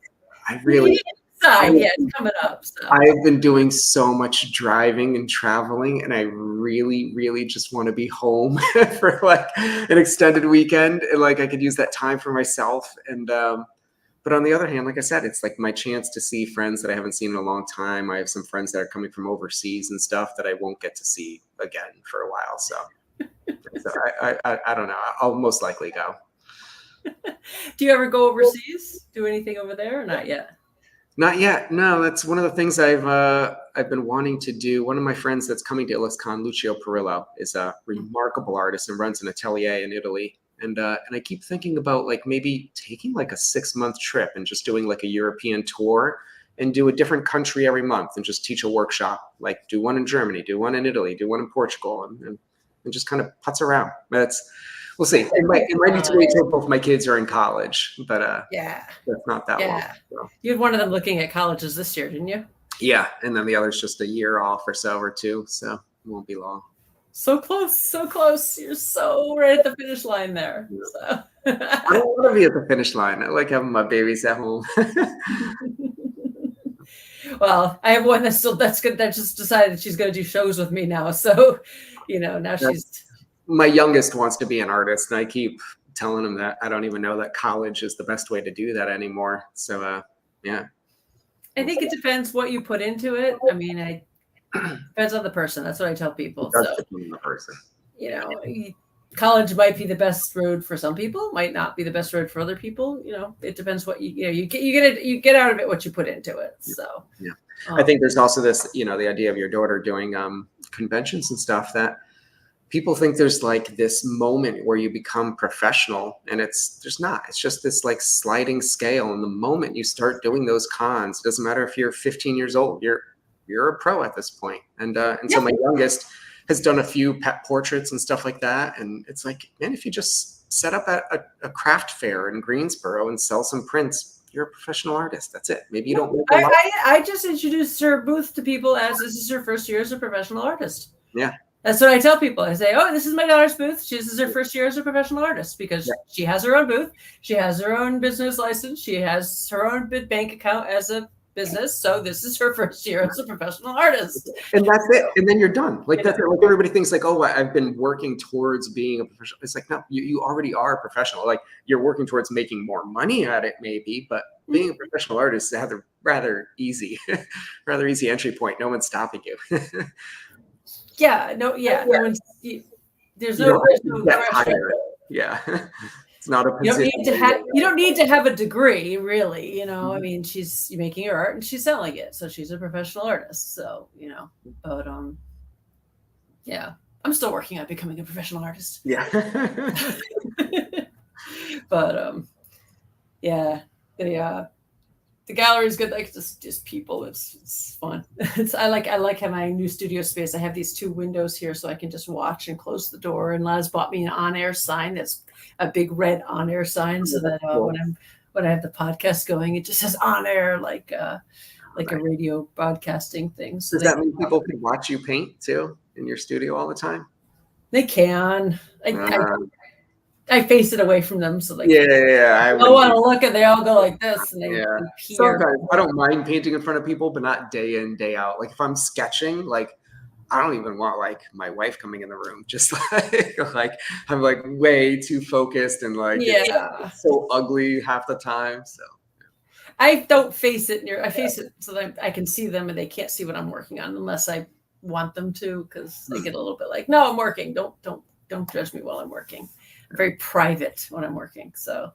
It's coming up. So. I've been doing so much driving and traveling, and I really, really just want to be home for like an extended weekend, and like I could use that time for myself. And but on the other hand, like I said, it's like my chance to see friends that I haven't seen in a long time. I have some friends that are coming from overseas and stuff that I won't get to see again for a while. So I don't know. I'll most likely go. Do you ever go overseas? Do anything over there or not yet? Not yet. No, that's one of the things I've been wanting to do. One of my friends that's coming to IlluxCon, Lucio Perillo, is a remarkable artist and runs an atelier in Italy. And I keep thinking about like maybe taking like a 6-month trip and just doing like a European tour and do a different country every month and just teach a workshop. Like do one in Germany, do one in Italy, do one in Portugal, and just kind of putz around. We'll see. It might need to wait till both my kids are in college, but that's not that long. So. You had one of them looking at colleges this year, didn't you? Yeah, and then the other's just a year off or so or 2, so it won't be long. So close, so close. You're so right at the finish line there. So. I don't want to be at the finish line. I like having my babies at home. Well, I have one that's good. That just decided she's going to do shows with me now. So, now she's. My youngest wants to be an artist, and I keep telling him that I don't even know that college is the best way to do that anymore. So, yeah. I think it depends what you put into it. I mean, depends on the person. That's what I tell people. It does depend on the person. College might be the best road for some people, might not be the best road for other people. It depends what you get out of it, what you put into it. So yeah, I think there's also this, the idea of your daughter doing conventions and stuff that people think there's like this moment where you become professional, and there's not. It's just this like sliding scale, and the moment you start doing those cons, it doesn't matter if you're 15 years old, you're a pro at this point. And so my youngest has done a few pet portraits and stuff like that. And it's like, man, if you just set up at a craft fair in Greensboro and sell some prints, you're a professional artist. That's it. Maybe you don't. I just introduced her booth to people as this is her first year as a professional artist. Yeah. That's what I tell people. I say, oh, this is my daughter's booth. This is her first year as a professional artist because she has her own booth. She has her own business license. She has her own bank account as a business. So this is her first year as a professional artist. And that's it. And then you're done. Like that's it. Like everybody thinks like, oh, I've been working towards being a professional. It's like, no, you already are a professional. Like you're working towards making more money at it maybe, but being a professional artist is rather easy entry point. No one's stopping you. No one's, there's no pressure. Yeah. It's not a position. You don't need to have a degree, really. I mean, she's making her art and she's selling it, so she's a professional artist. So but I'm still working on becoming a professional artist. Yeah. But the gallery is good. Like just people. It's fun. I like having my new studio space. I have these 2 windows here, so I can just watch and close the door. And Laz bought me an on-air sign that's a big red on-air sign, so that when I have the podcast going, it just says on-air, like a radio broadcasting thing. So does that mean people can watch you paint too in your studio all the time? They can. Uh, I face it away from them, so like I I wouldn't want to do look and they all go like this, and they Yeah. peer. Sometimes I don't mind painting in front of people, but not day in, day out. Like if I'm sketching, like I don't even want like my wife coming in the room. Just like I'm like way too focused and like it's so ugly half the time. So I don't face it near. I face it so that I can see them and they can't see what I'm working on unless I want them to, because they get a little bit like, no, I'm working. Don't judge me while I'm working. I'm very private when I'm working. So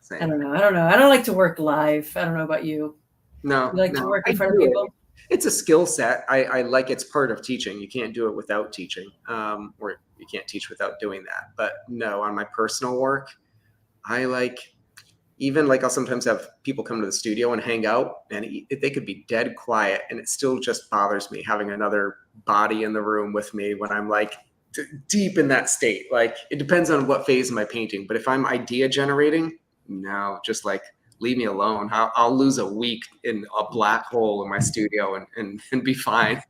same. I don't know. I don't like to work live. I don't know about you. No, You like to work in front of people? It's a skill set. I like it's part of teaching. You can't do it without teaching, or you can't teach without doing that. But no, on my personal work, I like, even like I'll sometimes have people come to the studio and hang out, and they could be dead quiet, and it still just bothers me having another body in the room with me when I'm like deep in that state. Like it depends on what phase of my painting, but if I'm idea generating, no, just like leave me alone. I'll lose a week in a black hole in my studio and be fine.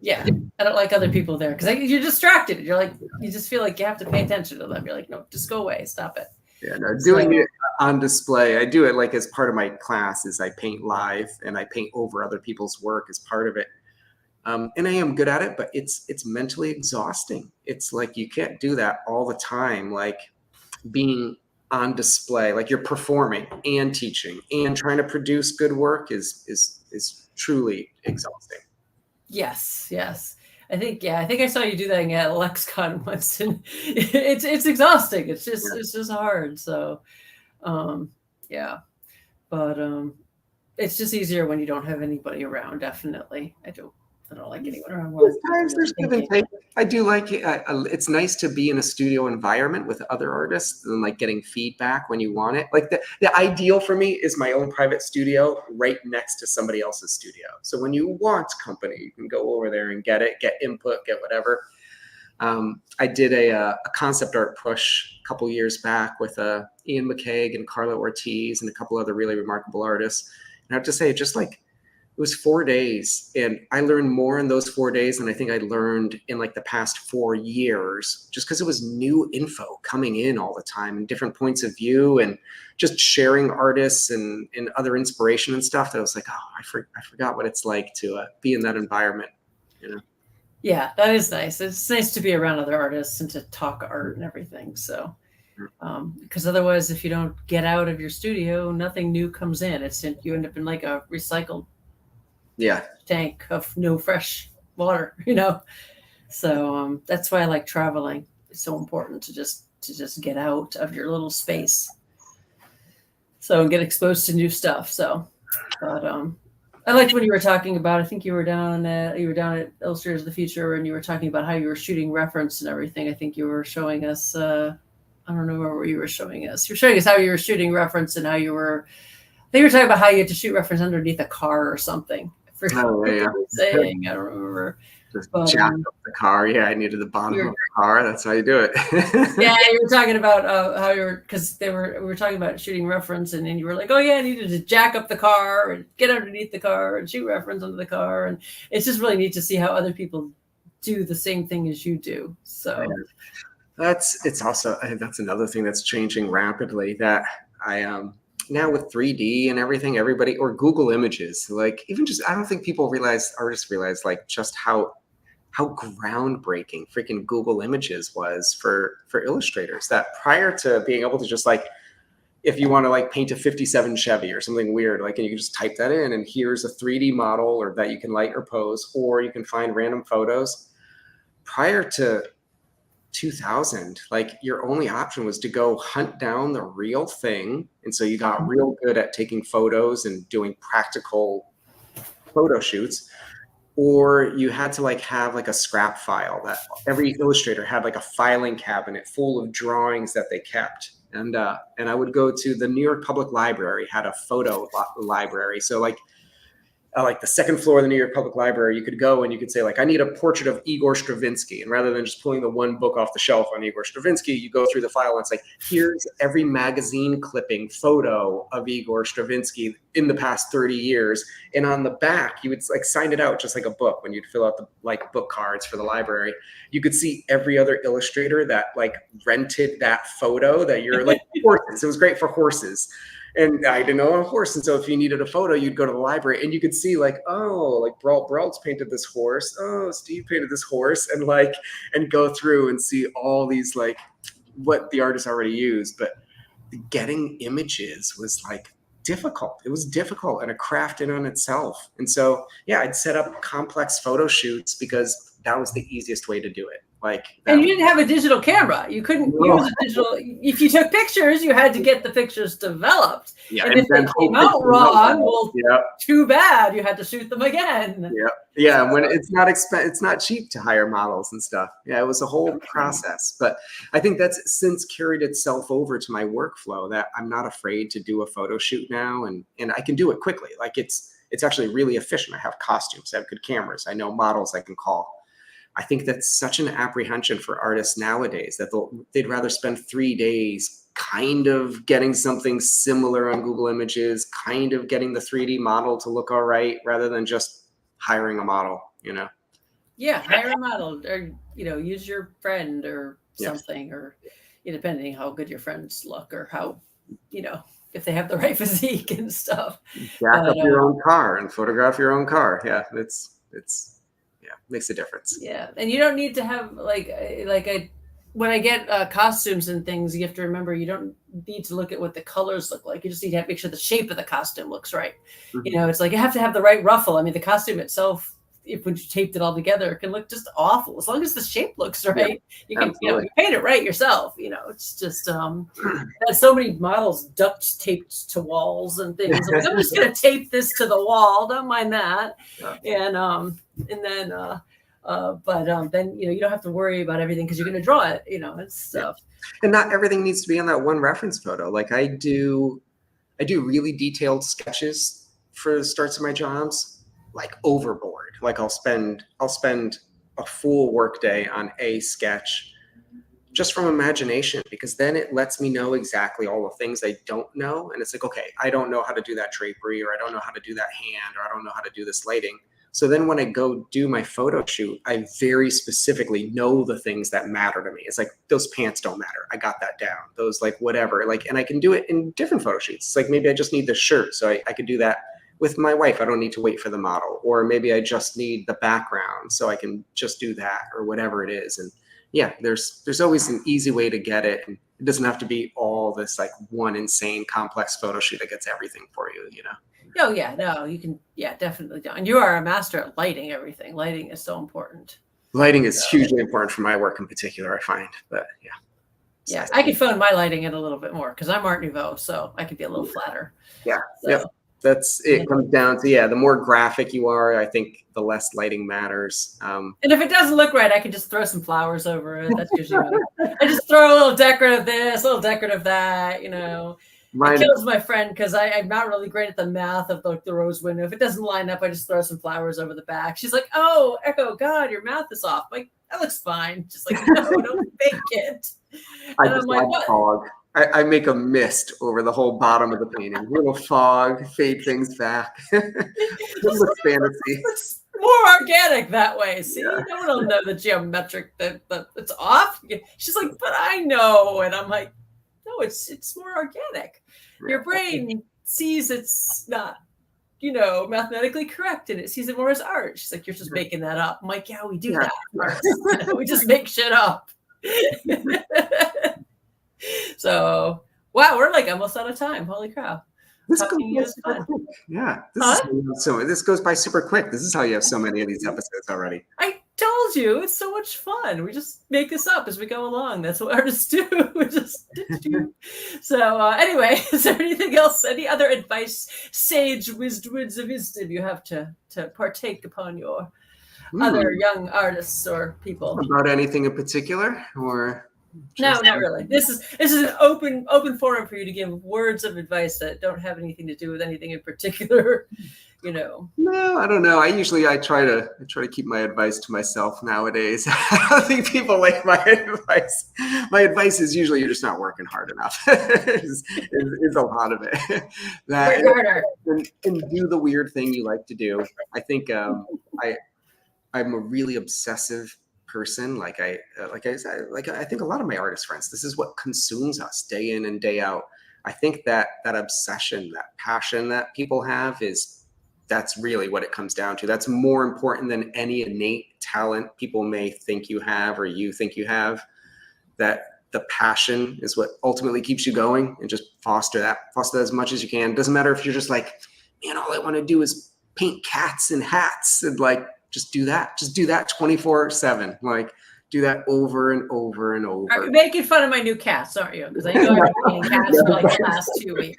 Yeah, I don't like other people there because you're distracted. You're like, you just feel like you have to pay attention to them. You're like, no, just go away, stop it. Yeah, no, doing it on display. I do it like as part of my class. Is I paint live and I paint over other people's work as part of it. And I am good at it, but it's mentally exhausting. It's like you can't do that all the time. Like being on display, like you're performing and teaching and trying to produce good work is truly exhausting. Yes. I think I saw you do that at LexCon once, and it's exhausting. It's just hard. So, yeah, but it's just easier when you don't have anybody around. Definitely, I don't like anyone around. Sometimes there's give and take. I do like it. It's nice to be in a studio environment with other artists and like getting feedback when you want it. Like the ideal for me is my own private studio right next to somebody else's studio. So when you want company, you can go over there and get input, get whatever. I did a concept art push a couple years back with Ian McCaig and Carla Ortiz and a couple other really remarkable artists. And I have to say, just like, it was 4 days, and I learned more in those 4 days than I think I learned in like the past 4 years, just because it was new info coming in all the time and different points of view and just sharing artists and other inspiration and stuff that I was like, oh, I forgot what it's like to be in that environment, you know? Yeah, that is nice. It's nice to be around other artists and to talk art and everything. So, because otherwise, if you don't get out of your studio, nothing new comes in. You end up in like a recycled tank of no fresh water, So that's why I like traveling. It's so important to just get out of your little space, so get exposed to new stuff. So, but I liked when you were talking about. I think you were down at Illustrators of the Future, and you were talking about how you were shooting reference and everything. I think you were showing us. I don't know where you were showing us. You're showing us how you were shooting reference and how you were. They were talking about how you had to shoot reference underneath a car or something. Saying, I don't remember. Just jack up the car. Yeah, I needed the bottom of the car. That's how you do it. Yeah, you were talking about how you were, because we were talking about shooting reference, and then you were like, oh yeah, I needed to jack up the car and get underneath the car and shoot reference under the car, and it's just really neat to see how other people do the same thing as you do. So that's another thing that's changing rapidly. That I now with 3D and everything, everybody, or Google Images, like even just, I don't think artists realize like just how groundbreaking freaking Google Images was for illustrators. That prior to being able to just like, if you want to like paint a 57 Chevy or something weird, like, and you can just type that in and here's a 3D model or that you can light or pose, or you can find random photos. Prior to 2000, like your only option was to go hunt down the real thing. And so you got real good at taking photos and doing practical photo shoots, or you had to like have like a scrap file that every illustrator had, like a filing cabinet full of drawings that they kept. And I would go to the New York Public Library, had a photo library. So like like the second floor of the New York Public Library, you could go and you could say like, I need a portrait of Igor Stravinsky. And rather than just pulling the one book off the shelf on Igor Stravinsky, you go through the file and it's like, here's every magazine clipping photo of Igor Stravinsky in the past 30 years. And on the back, you would like sign it out just like a book when you'd fill out the like book cards for the library. You could see every other illustrator that like rented that photo that you're like horses. It was great for horses. And I didn't know a horse. And so if you needed a photo, you'd go to the library and you could see like, oh, like Brault's painted this horse. Oh, Steve painted this horse, and like, and go through and see all these, like what the artist already used. But getting images was like difficult. It was difficult and a craft in on itself. And so, yeah, I'd set up complex photo shoots because that was the easiest way to do it. Like, and you didn't have a digital camera. You couldn't use a digital. If you took pictures, you had to get the pictures developed. Yeah, and if they came out wrong, well, too bad. You had to shoot them again. Yeah, yeah. When it's not cheap to hire models and stuff. Yeah, it was a whole process. But I think that's since carried itself over to my workflow that I'm not afraid to do a photo shoot now, and I can do it quickly. Like it's actually really efficient. I have costumes. I have good cameras. I know models I can call. I think that's such an apprehension for artists nowadays that they'd rather spend 3 days kind of getting something similar on Google Images, kind of getting the 3D model to look all right, rather than just hiring a model, you know? Yeah, hire a model, or, you know, use your friend or something, or depending how good your friends look or how, you know, if they have the right physique and stuff. Jack up your own car and photograph your own car. Yeah, it's makes a difference. Yeah, and you don't need to have when I get costumes and things, you have to remember you don't need to look at what the colors look like. You just need to make sure the shape of the costume looks right. Mm-hmm. You know, it's like you have to have the right ruffle. I mean, the costume itself, if when you taped it all together, it can look just awful. As long as the shape looks right, you can you paint it right yourself. You know, it's just there's so many models duct taped to walls and things. Like, I'm just gonna tape this to the wall. Don't mind that. Yeah. And then then you don't have to worry about everything because you're going to draw it, and stuff. And not everything needs to be on that one reference photo. Like I do really detailed sketches for the starts of my jobs, like overboard. Like I'll spend a full workday on a sketch just from imagination, because then it lets me know exactly all the things I don't know. And it's like, okay, I don't know how to do that drapery, or I don't know how to do that hand, or I don't know how to do this lighting. So then when I go do my photo shoot, I very specifically know the things that matter to me. It's like, those pants don't matter. I got that down. Those, like, whatever. Like, and I can do it in different photo shoots. It's like, maybe I just need the shirt. So I could do that with my wife. I don't need to wait for the model. Or maybe I just need the background, so I can just do that, or whatever it is. And yeah, there's always an easy way to get it. And it doesn't have to be all this like one insane complex photo shoot that gets everything for you, Oh yeah, no, you can, definitely do. And you are a master at lighting everything. Lighting is so important. Lighting is hugely important for my work in particular, I find. But yeah. Yeah, I could phone my lighting in a little bit more because I'm Art Nouveau, so I could be a little flatter. Yeah, so. That's it. Comes down to the more graphic you are, I think the less lighting matters. And if it doesn't look right, I can just throw some flowers over it. That's usually I just throw a little decorative this, a little decorative that, It kills my friend because I'm not really great at the math of the rose window. If it doesn't line up, I just throw some flowers over the back. She's like, "Oh, Echo, God, your math is off." I'm like, that looks fine. Just like, no, don't fake it. And I'm like, fog. I make a mist over the whole bottom of the painting. A little fog, fade things back. It looks fantasy. It's more organic that way. See, no one will know the geometric that it's off. She's like, "But I know," and I'm like, "No, it's more organic. Your brain sees it's not, mathematically correct, and it sees it more as art." She's like, "You're just making that up." I'm like, "Yeah, we do that. We just make shit up." So, wow, we're like almost out of time. Holy crap. This goes by super quick. Yeah. This goes by super quick. This is how you have so many of these episodes already. I told you, it's so much fun. We just make this up as we go along. That's what artists do. We just do. So anyway, is there anything else, any other advice, sage wisdom you have to partake upon your other young artists or people? About anything in particular, or? No, not really. This is an open forum for you to give words of advice that don't have anything to do with anything in particular. No, I don't know. I try to keep my advice to myself nowadays. I don't think people like my advice. My advice is usually you're just not working hard enough. is a lot of it. That Work harder. and do the weird thing you like to do. I think I'm a really obsessive person. I think a lot of my artist friends, this is what consumes us day in and day out. I think that obsession, that passion that people have that's really what it comes down to. That's more important than any innate talent people may think you have or you think you have. That the passion is what ultimately keeps you going, and just foster that as much as you can. It doesn't matter if you're just like, man, all I want to do is paint cats in hats, and just do that 24/7. Do that over and over and over. You're making fun of my new cats, aren't you? Because I know I've been painting cats for the last 2 weeks.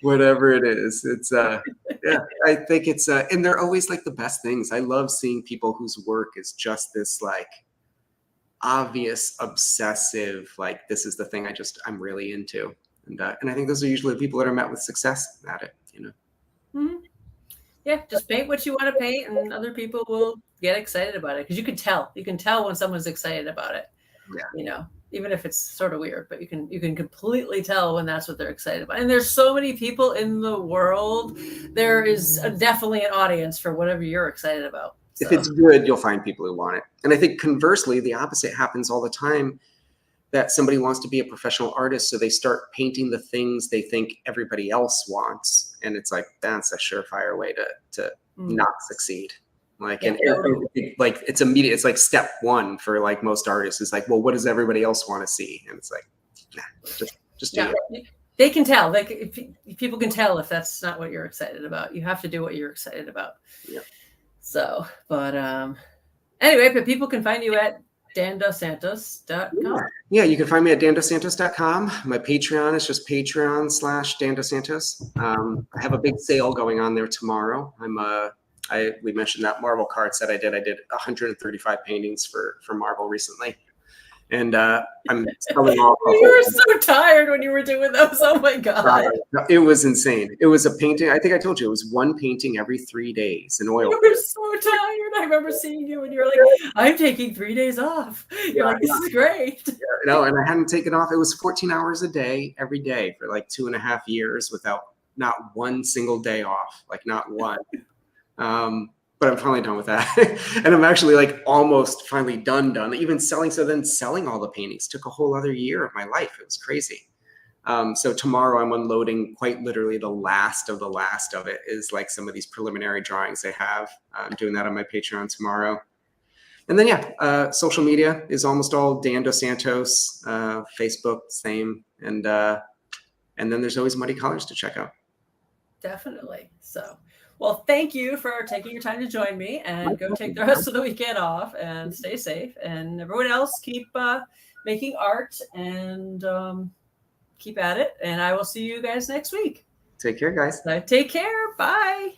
Whatever it is, it's yeah. I think it's and they're always the best things. I love seeing people whose work is just this obvious, obsessive, this is the thing I'm really into, and I think those are usually the people that are met with success at it. Mm-hmm. Yeah, just paint what you want to paint, and other people will get excited about it, because you can tell when someone's excited about it. Yeah. Even if it's sort of weird, but you can completely tell when that's what they're excited about. And there's so many people in the world. There is definitely an audience for whatever you're excited about. So. If it's good, you'll find people who want it. And I think conversely, the opposite happens all the time, that somebody wants to be a professional artist, so they start painting the things they think everybody else wants. And it's that's a surefire way to not succeed. It's immediate. It's step one for most artists is well, what does everybody else want to see? And it's nah, just do it. They can tell. If people can tell if that's not what you're excited about. You have to do what you're excited about. Yeah. So, but anyway, but people can find you at dandossantos.com. Yeah, you can find me at dandossantos.com. My Patreon is just Patreon/Dan Dos Santos. I have a big sale going on there tomorrow. We mentioned that Marvel card set I did. I did 135 paintings for Marvel recently. And I'm selling off. You were so tired when you were doing those. Oh my God. It was insane. It was a painting. I think I told you it was one painting every 3 days in oil. You were so tired. I remember seeing you and you're like, I'm taking 3 days off. You're this is great. Yeah, and I hadn't taken off. It was 14 hours a day, every day for 2.5 years without not one single day off, not one. But I'm finally done with that. And I'm actually almost finally done. Even selling all the paintings took a whole other year of my life. It was crazy. So tomorrow I'm unloading quite literally the last of it is some of these preliminary drawings I have. I'm doing that on my Patreon tomorrow. And then, social media is almost all Dan Dos Santos, Facebook, same. And then there's always Muddy Colors to check out. Definitely. So, well, thank you for taking your time to join me, and go take the rest of the weekend off and stay safe. And everyone else, keep making art and keep at it. And I will see you guys next week. Take care, guys. Take care. Bye.